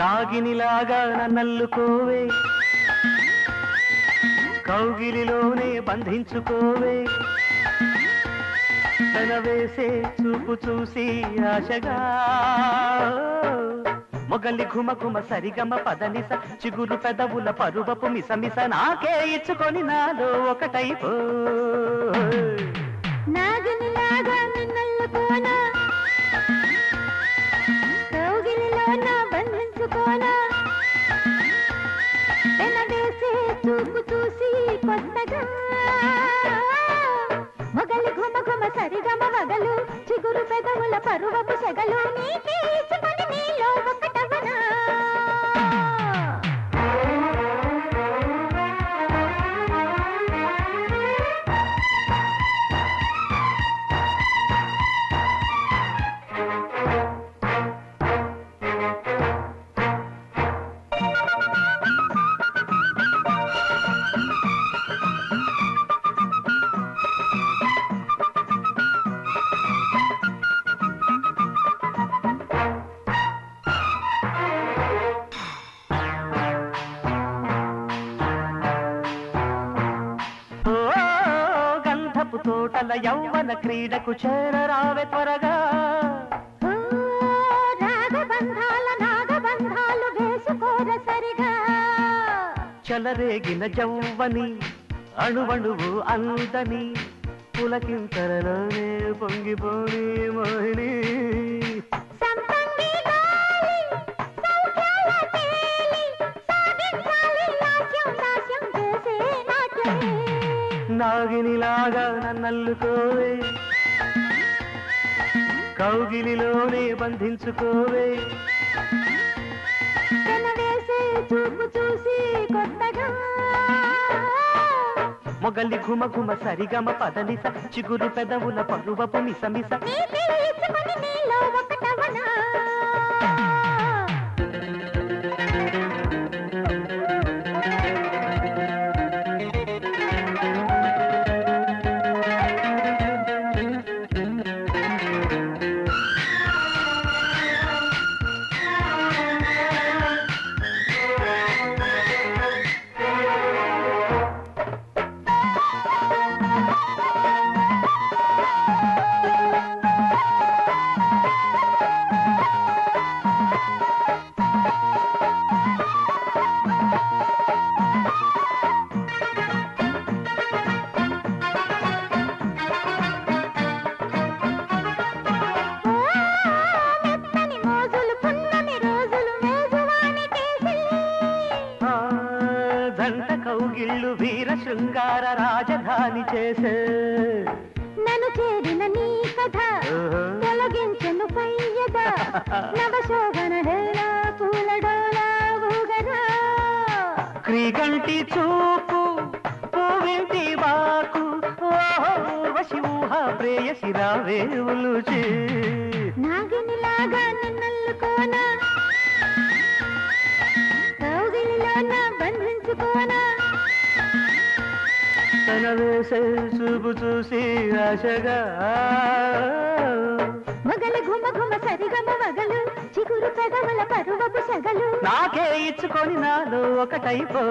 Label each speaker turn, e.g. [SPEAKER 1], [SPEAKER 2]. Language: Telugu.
[SPEAKER 1] నాగినిలాగా నన్నల్లుకోవే కౌగిలిలోనే బంధించుకోవే తన వేసే చూపు చూసి ఆశగా మొగలి ఘుమ సరిగమ పదనిస చిగురు పెదవుల పరువపు మిసమిస నాకే ఇచ్చుకొని నాలో ఒకటైపో
[SPEAKER 2] నాగినిలాగా నిన్నల్లుకోనా కౌగిలిలోన బంధించుకోనా తన వేసే చూపు చూసి కొత్తగా మొగలి ఘుమ సరిగమ వగలు చిగురు పెదవుల పరువపు సెగలు నీకే ఇచ్చుకొని నీలో ఒకటవనా
[SPEAKER 1] తోటల యౌవన క్రీడకు చేరరావే త్వరగా
[SPEAKER 2] రాగబంధాల నాగబంధాలు వేసుకోర సరిగా
[SPEAKER 1] చలరేగిన జౌవని అణువణువు అందని పులకింతరలోనే పొంగిపోని మోహిని నాగినిలాగా నన్నల్లుకోవే కౌగిలిలోనే బంధించుకోవే
[SPEAKER 2] తన వేసే చూపు చూసి కొత్తగా
[SPEAKER 1] మొగలి ఘుమ సరిగమ పదనిస చిగురు పెదవుల పరువపు మిసమిస
[SPEAKER 2] నీకే ఇచ్చుకొని నీలో ఒకటవనా
[SPEAKER 1] కౌగిళ్ళు వీర శృంగార రాజధాని చేసే
[SPEAKER 2] నన్ను చేరిన నీ కథ తొలగించను పయ్యద నవశోభన హేళ పూలడోలా ఊగరా
[SPEAKER 1] క్రీగంటి చూపు పూవింటి బాకు ఊర్వశి ఊహ ప్రేయసి రావే ఉలుచి
[SPEAKER 2] నాగినిలాగా నిన్నల్లుకోనా కౌగిలిలోన బంధించుకోనా
[SPEAKER 1] తన వేసే చూపు చూసి ఆశగా
[SPEAKER 2] మొగలి ఘుమ సరిగమ వగలు చిగురు పెదవుల పరువపు సెగలు
[SPEAKER 1] నాకే ఇచ్చుకొని నాలో ఒకటైపో